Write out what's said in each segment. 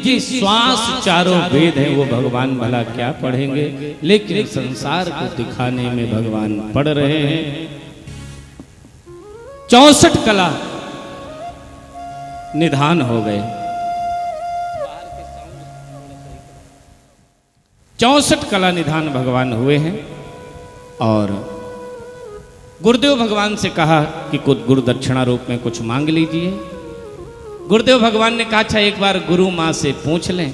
जिनकी श्वास चारों वेद हैं वो भगवान भला क्या पढ़ेंगे, लेकिन संसार को दिखाने में भगवान पढ़ रहे हैं। 64 कला निधान हो गए। 64 कला निधान भगवान हुए हैं। और गुरुदेव भगवान से कहा कि कुछ गुरु दक्षिणा रूप में कुछ मांग लीजिए। गुरुदेव भगवान ने कहा अच्छा एक बार गुरु माँ से पूछ लें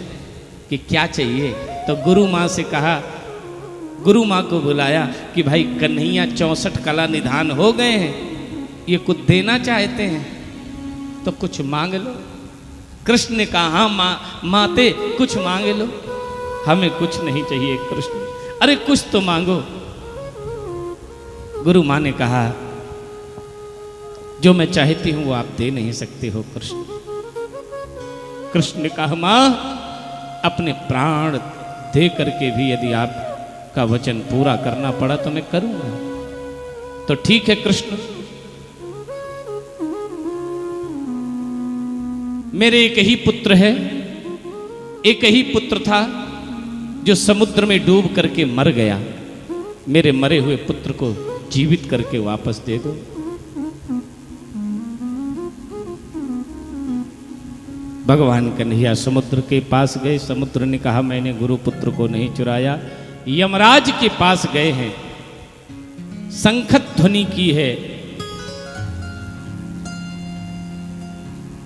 कि क्या चाहिए। तो गुरु माँ से कहा, गुरु माँ को बुलाया कि भाई कन्हैया 64 कला निधान हो गए हैं, ये कुछ देना चाहते हैं तो कुछ मांग लो। कृष्ण ने कहा हाँ माते कुछ मांग लो, हमें कुछ नहीं चाहिए कृष्ण, अरे कुछ तो मांगो। गुरु माँ ने कहा जो मैं चाहती हूं वो आप दे नहीं सकते हो कृष्ण। कृष्ण ने कहा माँ अपने प्राण दे करके भी यदि आपका वचन पूरा करना पड़ा तो मैं करूंगा। तो ठीक है कृष्ण, मेरे एक ही पुत्र है, एक ही पुत्र था जो समुद्र में डूब करके मर गया, मेरे मरे हुए पुत्र को जीवित करके वापस दे दो। भगवान कन्हैया समुद्र के पास गए। समुद्र ने कहा मैंने गुरु पुत्र को नहीं चुराया। यमराज के पास गए हैं, शंखत ध्वनि की है।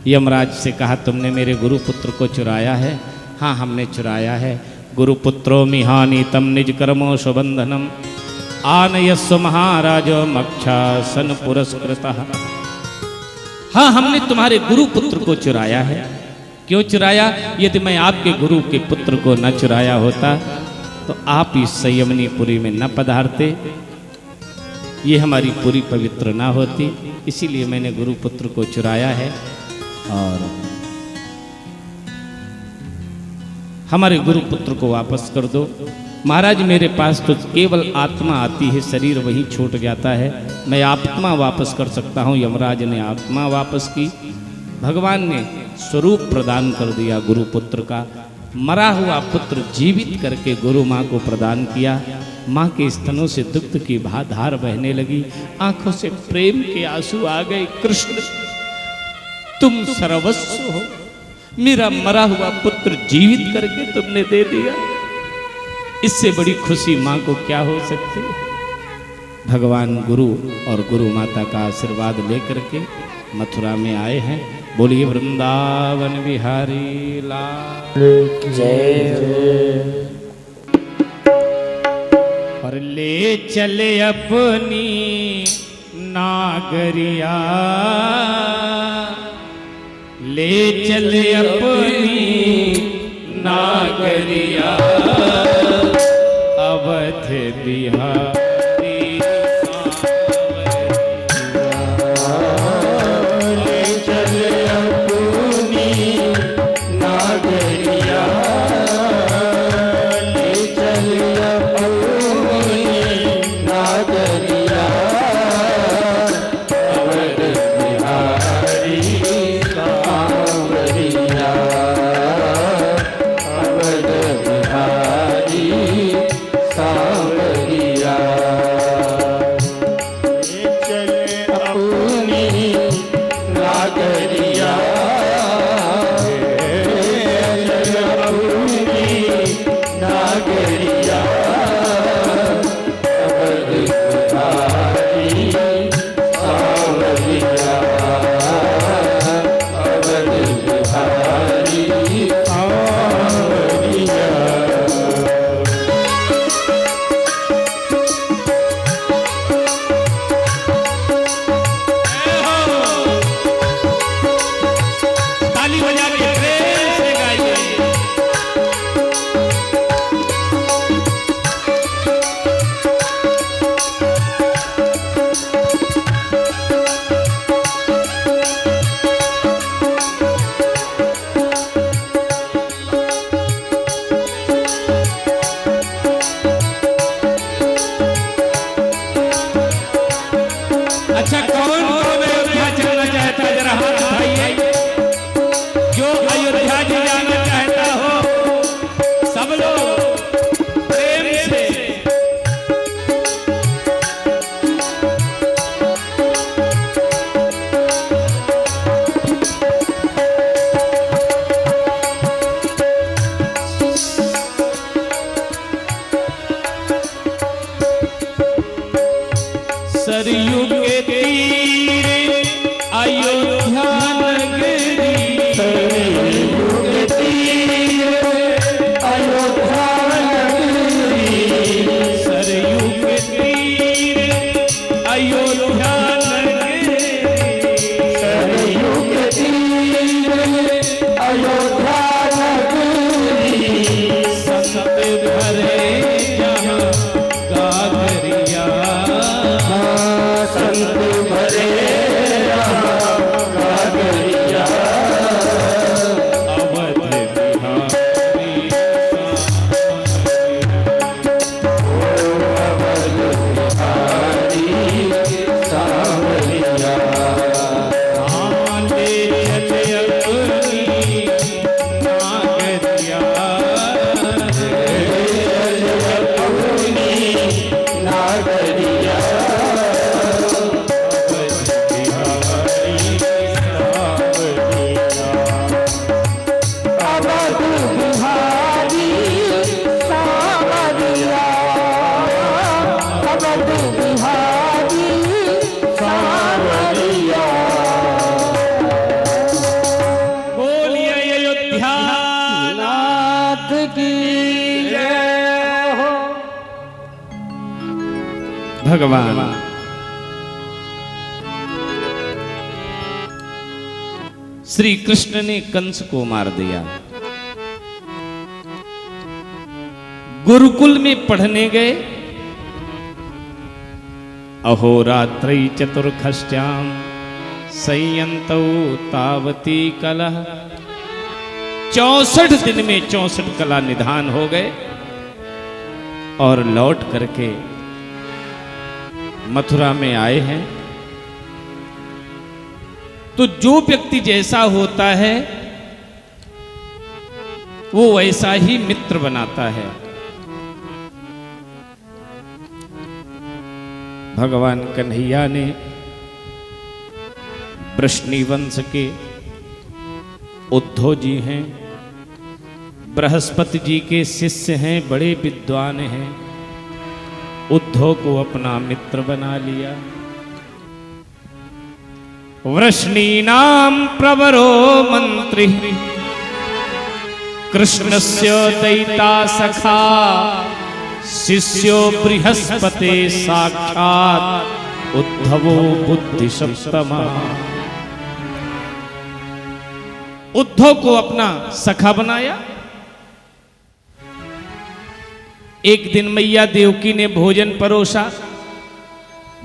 यमराज से कहा तुमने मेरे गुरु पुत्र को चुराया है। हाँ हमने चुराया है। गुरुपुत्रो मिहानि तम निज कर्मो सुबंधनम आनयस्व महाराज मक्षासन पुरस्कृतः। हाँ हमने तुम्हारे गुरु पुत्र को चुराया है। क्यों चुराया? यदि मैं आपके गुरु के पुत्र को न चुराया होता तो आप इस संयमनीपुरी में न पधारते, ये हमारी पूरी पवित्र ना होती, इसीलिए मैंने गुरु पुत्र को चुराया है। और हमारे गुरु पुत्र को वापस कर दो। महाराज मेरे पास तो केवल आत्मा आती है, शरीर वहीं छूट जाता है, मैं आत्मा वापस कर सकता हूँ। यमराज ने आत्मा वापस की। भगवान ने स्वरूप प्रदान कर दिया गुरु पुत्र का। मरा हुआ पुत्र जीवित करके गुरु माँ को प्रदान किया। माँ के स्तनों से दुग्ध की धार बहने लगी, आंखों से प्रेम के आंसू आ गए। कृष्ण तुम सर्वस्व हो, मेरा मरा हुआ पुत्र जीवित करके तुमने दे दिया, इससे बड़ी खुशी माँ को क्या हो सकती है। भगवान गुरु और गुरु माता का आशीर्वाद लेकर के मथुरा में आए हैं। बोलिए वृंदावन बिहारी लाल जय। और ले चले अपनी नागरिया, ले चले अपनी नागरिया, अवध बिहारी ले चले अपनी नागरिया, ले चले अपनी नागरिया, अवध बिहारी सांवरिया, अवध बिहारी सांवरिया। चले अपनी नागरिया, चले अपनी नागरिया, अवध बिहारी सांवरिया, अवध बिहारी सांवरिया। ताली बजा के प्रेम से गाइए। अच्छा कौन कौन अयोध्या जाना चाहता है, जरा हाथ उठाइए। जो अयोध्या जी जाना चाहता सरयू के तीरे अयोध्या नगरी, सरयू के तीरे अयोध्या नगरी, सरयू के तीरे अयोध्या नगरी, सरयू के तीरे अयोध्या नगरी, संत भरे जहाँ गागरिया, संत भरे यहाँ गागरिया, अवध बिहारी सांवरिया, आंधे चले अपनी नागरिया, अपनी नागरिया, अवध बिहारी सांवरिया। अवध बिहारी सांवरिया, अवध बिहारी सांवरिया। बोलिए अयोध्या नाथ की जय हो। भगवान श्री कृष्ण ने कंस को मार दिया। गुरुकुल में पढ़ने गए। अहोरात्रै चतुर्खश्याम संयंतौ तावती कलह। 64 दिन में 64 कला निधान हो गए और लौट करके मथुरा में आए हैं। तो जो व्यक्ति जैसा होता है वो वैसा ही मित्र बनाता है। भगवान कन्हैया ने वृष्णि वंश के उद्धव जी हैं, बृहस्पति जी के शिष्य हैं, बड़े विद्वान हैं। उद्धव को अपना मित्र बना लिया। वृष्णीनां प्रवरो मंत्री कृष्णस्य दैता सखा शिष्यो बृहस्पते साक्षात् उद्धवो बुद्धि सप्तमा। उद्धव को अपना सखा बनाया। एक दिन मैया देवकी ने भोजन परोसा।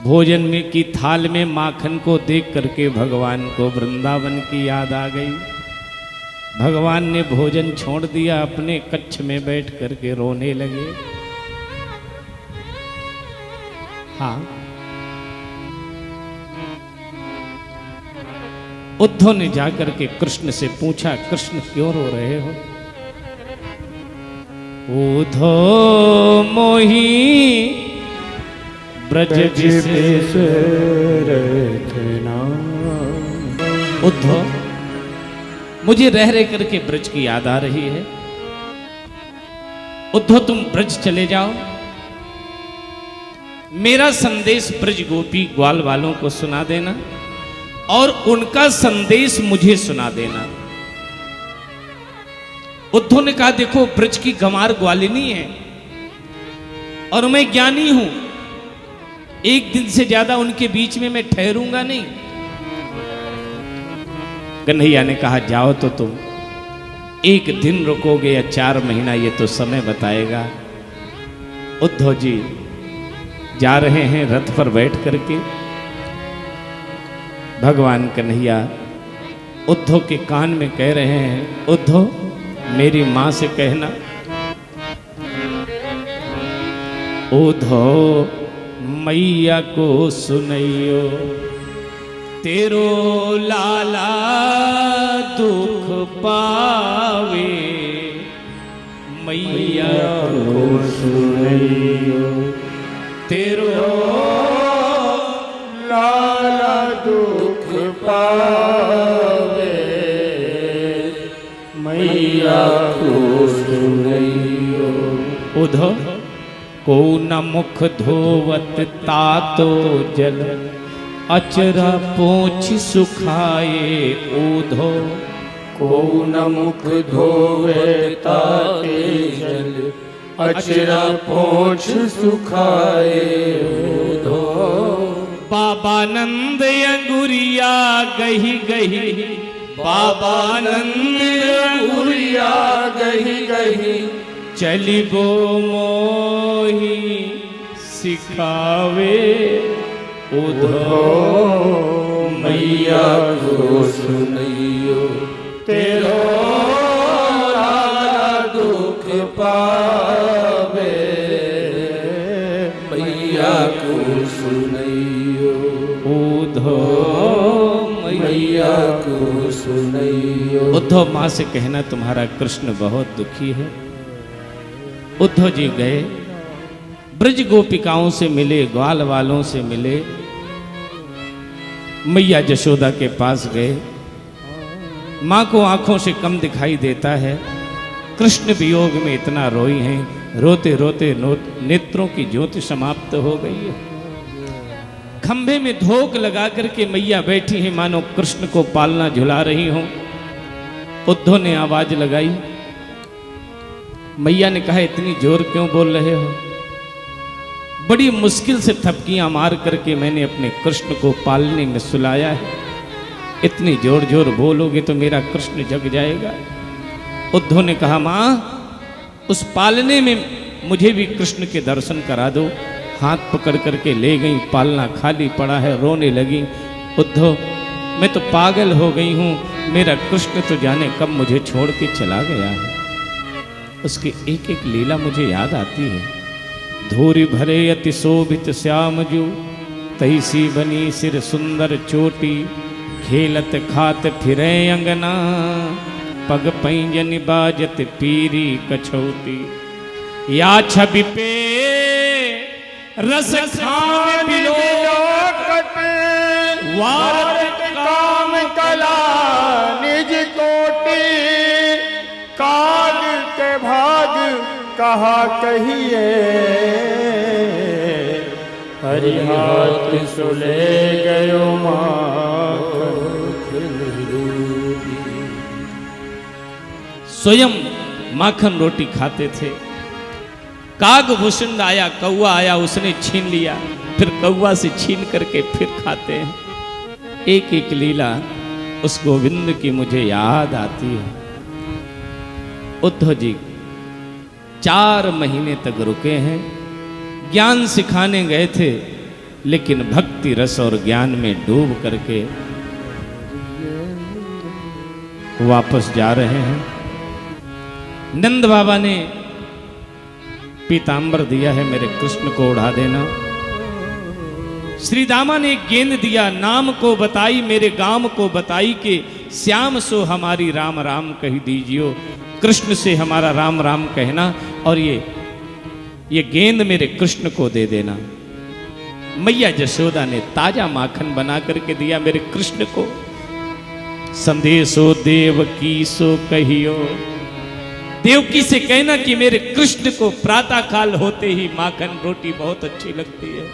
भोजन में की थाल में माखन को देख करके भगवान को वृंदावन की याद आ गई। भगवान ने भोजन छोड़ दिया, अपने कक्ष में बैठ करके रोने लगे। हाँ, उद्धव ने जाकर के कृष्ण से पूछा, कृष्ण क्यों रो रहे हो? उद्धव मोही ब्रज रखना। उद्धव, मुझे रह रह करके ब्रज की याद आ रही है। उद्धव, तुम ब्रज चले जाओ, मेरा संदेश ब्रज गोपी ग्वाल वालों को सुना देना और उनका संदेश मुझे सुना देना। उद्धव ने कहा, देखो ब्रज की गंवार ग्वालिनी है और मैं ज्ञानी हूं, एक दिन से ज्यादा उनके बीच में मैं ठहरूंगा नहीं। कन्हैया ने कहा, जाओ तो तुम, एक दिन रुकोगे या 4 महीना ये तो समय बताएगा। उद्धव जी जा रहे हैं रथ पर बैठ करके। भगवान कन्हैया उद्धव के कान में कह रहे हैं, उद्धव मेरी मां से कहना, उद्धव मैया को सुनैयो, तेरो लाला दुख पावे, मैया को सुनैयो, तेरो लाला दुख पावे, मैया को सुनैयो। उद्धव को न मुख धोवत तातो जल, अचरा पोंछ सुखाए ऊधो। को न मुख धोवे ताते जल, अचरा पोंछ सुखाए ऊधो। बाबानंद अंगुरिया गही गही, बाबानंद अंगुरिया गही गही, चलिबो मोही सिखावे उधो। मैया को सुनियो तेरो लाला दुख पावे। मैया को सुनियो उधो मैया को सुनियो। उद्धव माँ से कहना तुम्हारा कृष्ण बहुत दुखी है। उद्धव जी गए, ब्रज गोपिकाओं से मिले, ग्वाल वालों से मिले, मैया जशोदा के पास गए। माँ को आंखों से कम दिखाई देता है, कृष्ण वियोग में इतना रोई हैं, रोते रोते नेत्रों की ज्योति समाप्त हो गई है। खंभे में धोक लगा करके मैया बैठी हैं, मानो कृष्ण को पालना झुला रही हों। उद्धव ने आवाज लगाई। मैया ने कहा, इतनी जोर क्यों बोल रहे हो? बड़ी मुश्किल से थपकियां मार करके मैंने अपने कृष्ण को पालने में सुलाया है। इतनी जोर जोर बोलोगे तो मेरा कृष्ण जग जाएगा। उद्धव ने कहा, मां, उस पालने में मुझे भी कृष्ण के दर्शन करा दो। हाथ पकड़ करके ले गई, पालना खाली पड़ा है, रोने लगी। उद्धव, मैं तो पागल हो गई हूं, मेरा कृष्ण तो जाने कब मुझे छोड़ के चला गया है। उसकी एक एक लीला मुझे याद आती है। धूरी भरे अति शोभित श्याम जू, तैसी बनी सिर सुंदर चोटी। खेलत खात फिरे अंगना, पग पैंजन बाजत पीरी कछौटी। या छवि पे रस खान बिलोकत, वारत काम कला निज कोटि। काग के भाग कहा कहिए, हरि हाथ सुले गयो माखन रूपी। स्वयं माखन रोटी खाते थे। काग भुसुंड आया, कौवा आया, उसने छीन लिया, फिर कौवा से छीन करके फिर खाते हैं। एक एक लीला उस गोविंद की मुझे याद आती है। उद्धव जी 4 महीने तक रुके हैं, ज्ञान सिखाने गए थे, लेकिन भक्ति रस और ज्ञान में डूब करके वापस जा रहे हैं। नंद बाबा ने पीतांबर दिया है, मेरे कृष्ण को उड़ा देना। श्री दामा ने गेंद दिया, नाम को बताई, मेरे गाम को बताई कि श्याम सो हमारी राम राम कही दीजियो। कृष्ण से हमारा राम राम कहना, और ये गेंद मेरे कृष्ण को दे देना। मैया जशोदा ने ताजा माखन बना करके दिया मेरे कृष्ण को। संदेशो देवकी सो कहियो, देवकी से कहना कि मेरे कृष्ण को प्रातः काल होते ही माखन रोटी बहुत अच्छी लगती है।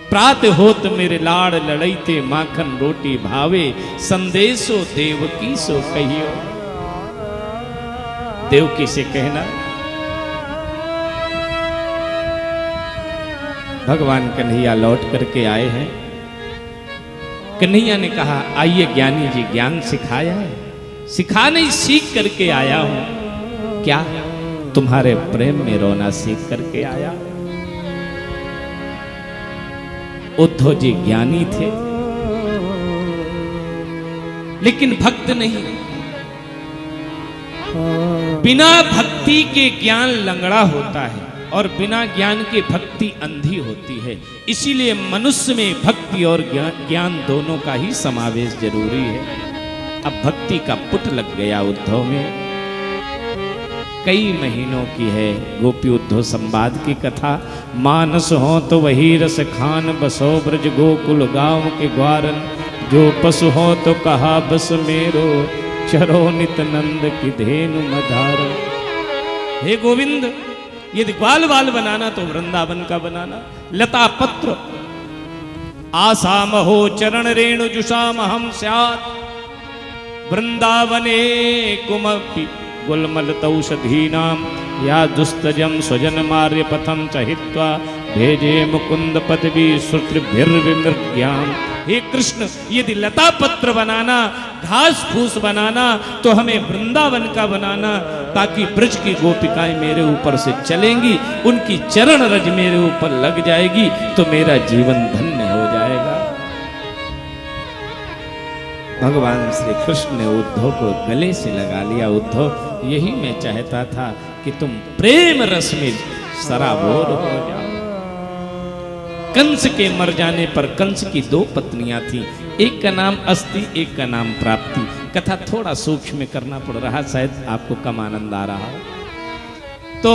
प्रात होत मेरे लाड़ लड़ैते, माखन रोटी भावे। संदेशो देवकी सो कहियो, देवकी से कहना। भगवान कन्हैया लौट करके आए हैं। कन्हैया ने कहा, आइए ज्ञानी जी, ज्ञान सिखाया है? सिखा नहीं, सीख करके आया हूं। क्या? तुम्हारे प्रेम में रोना सीख करके आया। उद्धव जी ज्ञानी थे, लेकिन भक्त नहीं। बिना भक्ति के ज्ञान लंगड़ा होता है, और बिना ज्ञान के भक्ति अंधी होती है। इसीलिए मनुष्य में भक्ति और ज्ञान दोनों का ही समावेश जरूरी है। अब भक्ति का पुट लग गया उद्धव में। कई महीनों की है गोपी उद्धव संवाद की कथा। मानस हो तो वही रस खान, बसो ब्रज गोकुल गांव के ग्वारन। जो पशु हो तो कहा बस मेरो, चरो नित नंद की धेनु मधार। हे गोविंद, यदि ग्वाल बाल बनाना तो वृंदावन का बनाना। लता पत्र आसामहो चरण रेणु जुषाम हम स्यात् वृंदावने कुमपि गुलमल तौषधीनाम या दुस्तजम स्वजन मार्य पथम चहित्वा भेजे मुकुंद पदवी श्रुतिभिर्विमृग्याम। हे कृष्ण, यदि लता पत्र बनाना, घास फूस बनाना तो हमें वृंदावन का बनाना, ताकि ब्रज की गोपिकाएं मेरे ऊपर से चलेंगी, उनकी चरण रज मेरे ऊपर लग जाएगी तो मेरा जीवन धन्य हो जाएगा। भगवान श्री कृष्ण ने उद्धव को गले से लगा लिया। उद्धव, यही मैं चाहता था कि तुम प्रेम रस में सराबोर हो जाओ। कंस के मर जाने पर कंस की दो पत्नियां थी, एक का नाम अस्ति, एक का नाम प्राप्ति। कथा थोड़ा सूक्ष्म में करना पड़ रहा, शायद आपको कम आनंद आ रहा हो। तो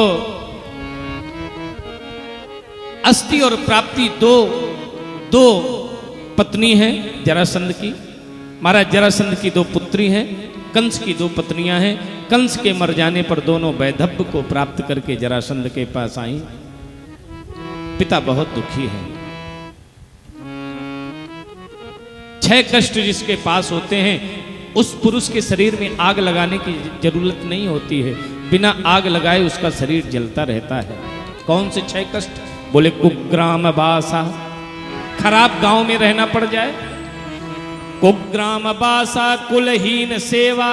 अस्ति और प्राप्ति दो पत्नी हैं जरासंध की। महाराज जरासंध की दो पुत्री हैं, कंस की दो पत्नियां हैं। कंस के मर जाने पर दोनों वैधव्य को प्राप्त करके जरासंध के पास आई। पिता बहुत दुखी है। 6 कष्ट जिसके पास होते हैं, उस पुरुष के शरीर में आग लगाने की जरूरत नहीं होती है, बिना आग लगाए उसका शरीर जलता रहता है। कौन से 6 कष्ट? बोले कुग्राम बासा, खराब गांव में रहना पड़ जाए, कुग्राम बासा, कुलहीन सेवा,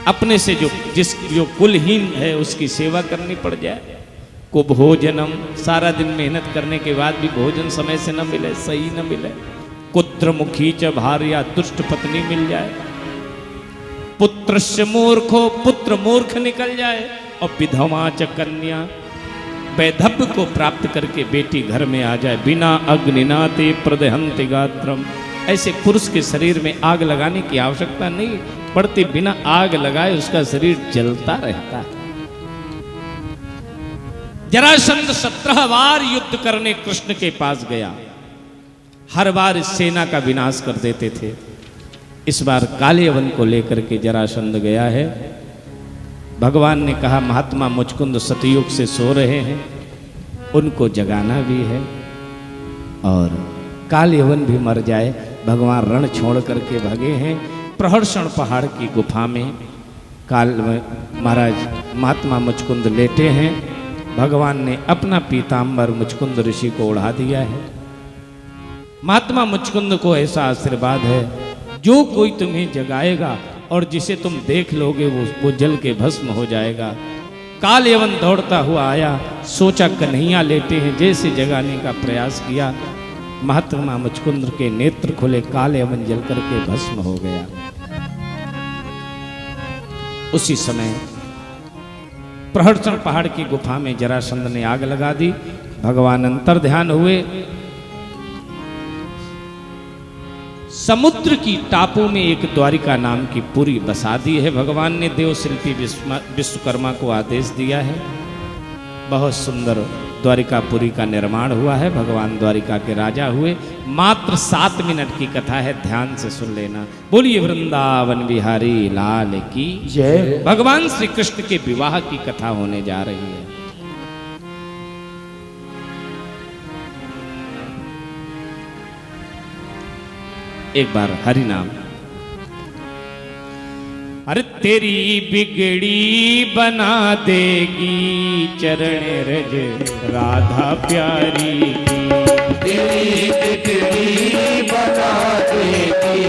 अपने से जो कुलहीन है उसकी सेवा करनी पड़ जाए, कुभोजनम, सारा दिन मेहनत करने के बाद भी भोजन समय से न मिले, सही न मिले, कुत्रमुखी च भार्या, दुष्ट पत्नी मिल जाए, पुत्रस्य मूर्खो, पुत्र मूर्ख निकल जाए, और विधवा च कन्या, वैधव्य को प्राप्त करके बेटी घर में आ जाए। बिना अग्निनाते प्रदहन्ति गात्रम, ऐसे पुरुष के शरीर में आग लगाने की आवश्यकता नहीं पड़ती, बिना आग लगाए उसका शरीर जलता रहता है। जरासंध 17 बार युद्ध करने कृष्ण के पास गया, हर बार इस सेना का विनाश कर देते थे। इस बार कालियवन को लेकर के जरासंध गया है। भगवान ने कहा महात्मा मुचकुंद सतयुग से सो रहे हैं, उनको जगाना भी है, और कालियवन भी मर जाए। भगवान रण छोड़ करके भगे हैं। प्रहर्षण पहाड़ की गुफा में महाराज महात्मा मुचकुंद लेटे हैं। भगवान ने अपना पीताम्बर मुचकुंद ऋषि को ओढ़ा दिया है। महात्मा मुचकुंद को ऐसा आशीर्वाद है, जो कोई तुम्हें जगाएगा और जिसे तुम देख लोगे वो जल के भस्म हो जाएगा। कालियवन दौड़ता हुआ आया, सोचा कन्हैया लेटे हैं, जैसे जगाने का प्रयास किया, महात्मा मुचकुंद के नेत्र खुले, कालियवन जल करके भस्म हो गया। उसी समय प्रहर्षण पहाड़ की गुफा में जरासंध ने आग लगा दी। भगवान अंतर ध्यान हुए। समुद्र की टापू में एक द्वारिका नाम की पुरी बसा दी है। भगवान ने देवशिल्पी विश्वकर्मा को आदेश दिया है। बहुत सुंदर द्वारिकापुरी का निर्माण हुआ है। भगवान द्वारिका के राजा हुए। मात्र 7 मिनट की कथा है, ध्यान से सुन लेना। बोलिए वृंदावन बिहारी लाल की जय। भगवान श्री कृष्ण के विवाह की कथा होने जा रही है। एक बार हरि नाम। अरे तेरी बिगड़ी बना देगी चरण रज राधा प्यारी की, तेरी बिगड़ी बना देगी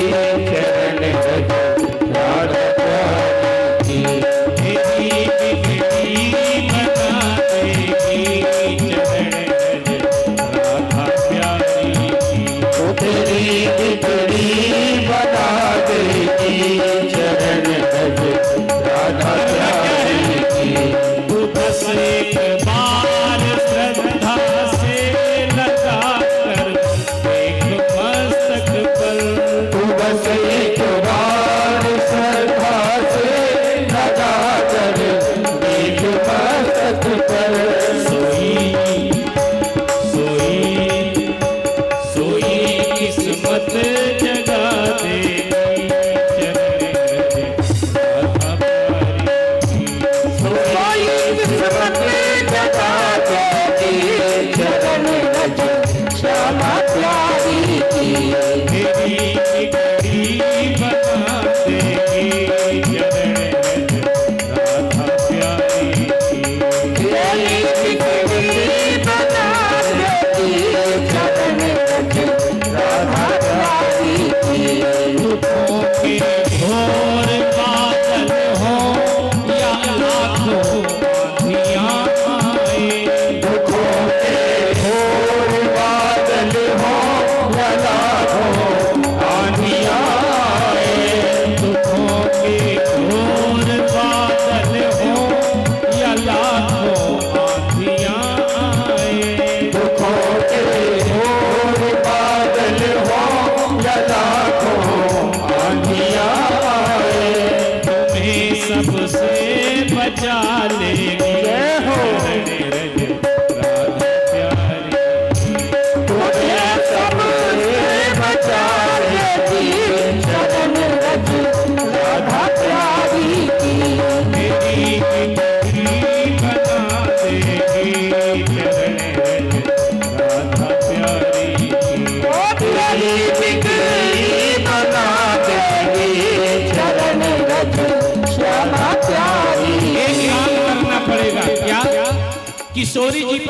चरण रज राधा प्यारी की, तेरी बिगड़ी बना देगी चरण रज राधा प्यारी की, तेरी बिगड़ी बना देगी चरण रज राधा प्यारी की। तू बस एक बार श्रद्धा से लगा कर एक मस्तक पर, तू बस एक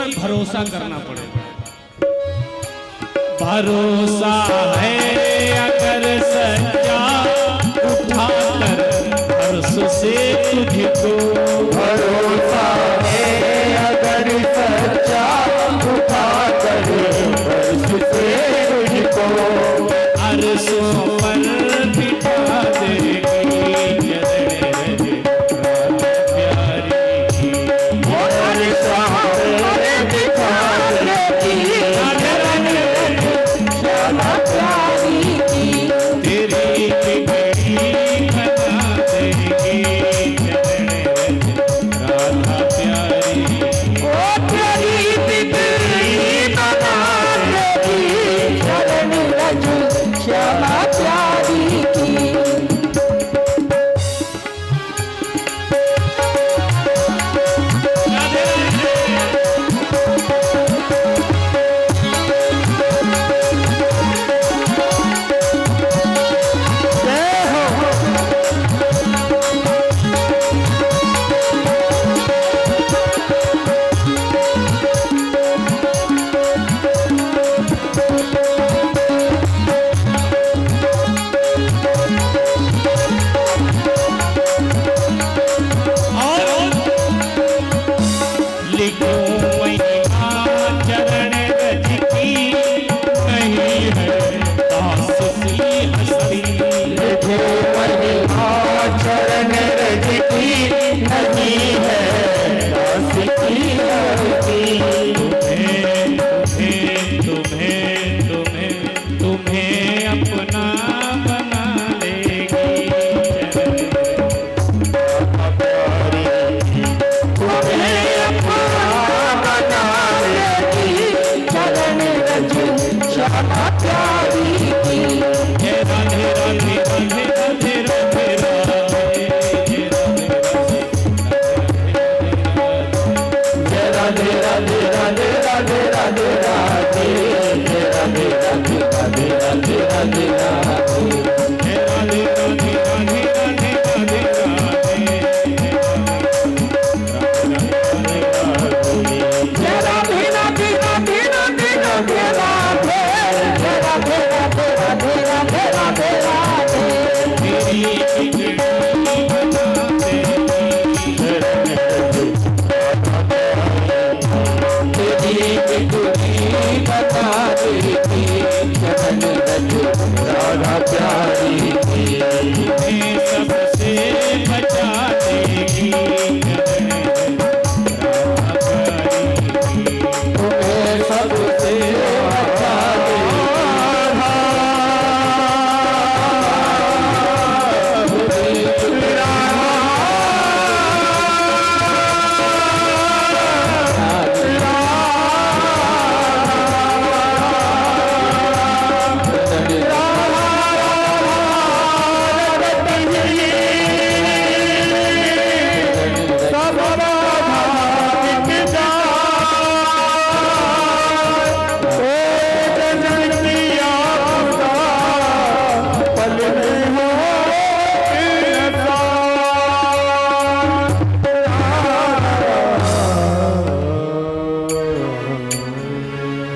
पर भरोसा करना पड़ेगा। भरोसा है अगर सच्चा उठाकर अर्श से तुझको, भरोसा है अगर सच्चा उठाकर अर्श से तुझको, अर्शों पर बिठा देगी चरण राधा प्यारी की। अर्शों पर बिठा देगी राधा प्यारी की, तेरी बिगड़ी बना देगी चरण राधा प्यारी की। ओ तेरी बिगड़ी बना देगी चरण रज श्यामा प्यारी की। राधे राधे। जय हो लिखो महिमा चरण रज की, नहीं है दास की हस्ती। लिखो महिमा चरण रज की, नहीं है दास की हस्ती। तुम्हें अपना बना लेगी चरण तुम्हें अपना बना लेगी चरण रज श्यामा प्यारी की। जय राधे राधे राधे राधे राधे राधे, जय राधे राधे राधे राधे राधे। जय राधे राधे राधे राधे राधे राधे, जय राधे राधे राधे राधे राधे राधे। जय राधे राधे राधे राधे राधे राधे, जय राधे राधे राधे राधे राधे राधे। तेरी बिगड़ी बना देगी तेरी बिगड़ी बता देगी चरण रज राधा प्यारी की। तुम्हें सबसे बचा देगी चरण राधा प्यारी की। तुम्हें सबसे बचा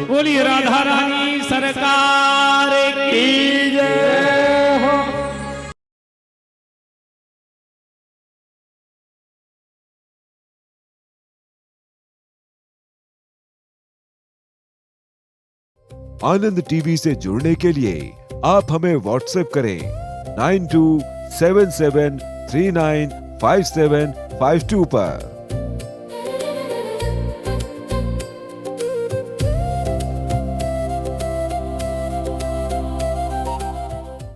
बोलिए राधा रानी सरकार की जय हो। आनंद टीवी से जुड़ने के लिए आप हमें व्हाट्सएप करें 9277395752 पर।